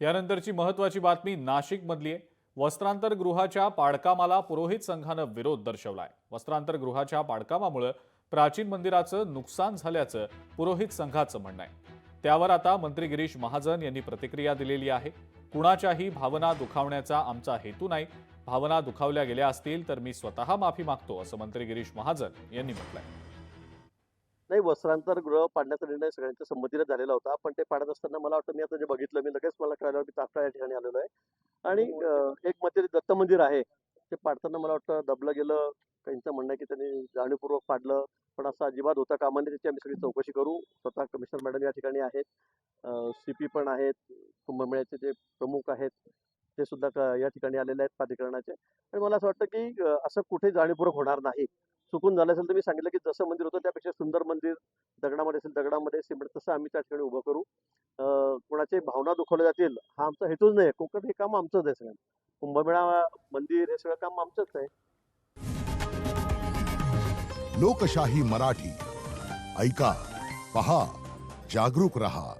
यानंतरची महत्त्वाची बातमी नाशिकमधली आहे। वस्त्रांतर गृहाच्या पाडकामाला पुरोहित संघानं विरोध दर्शवलाय। वस्त्रांतर गृहाच्या पाडकामामुळे प्राचीन मंदिराचं नुकसान झाल्याचं पुरोहित संघाचं म्हणणं आहे। त्यावर आता मंत्री गिरीश महाजन यांनी प्रतिक्रिया दिलेली आहे। कुणाच्याही भावना दुखावण्याचा आमचा हेतू नाही। भावना दुखावल्या गेल्या असतील तर मी स्वतः माफी मागतो, असं मंत्री गिरीश महाजन यांनी म्हटलंय। नाही, वस्त्रांतर गृह पाडण्याचा निर्णय सगळ्यांच्या संमतीने झालेला होता. पण ते पाडत असताना मला वाटतं मी आता जे बघितलं, मी लगेच मला कळलं की तात्काळ या ठिकाणी आलेलो आहे. आणि एक मंदिर दत्त मंदिर आहे. ते पाडताना मला वाटतं दबलं गेलं. काहींचं म्हणणं आहे की त्यांनी जाणीवपूर्वक पाडलं. पण असं अजिबात होता कामा नये. त्याची आम्ही सगळी चौकशी करू. स्वतः कमिशनर मॅडम या ठिकाणी आहेत. सीपी पण आहेत. कुंभमेळ्याचे जे प्रमुख आहेत ते सुद्धा या ठिकाणी आलेले आहेत प्राधिकरणाचे. आणि मला असं वाटतं की असं कुठे जाणीवपूर्वक होणार नाही. चुकून झालं असेल तर मी सांगितलं की जसं मंदिर होतं त्यापेक्षा सुंदर मंदिर दगडामध्ये असेल, दगडामध्ये सिमेंट तसं आम्ही त्या ठिकाणी उभं करू. कोणाची भावना दुखावल्या जातील हा आमचा हेतूच नाही. कोकण हे काम आमचंच आहे सगळं. कुंभमेळा, मंदिर हे सगळं काम आमचंच आहे. लोकशाही मराठी ऐका, पहा, जागरूक रहा।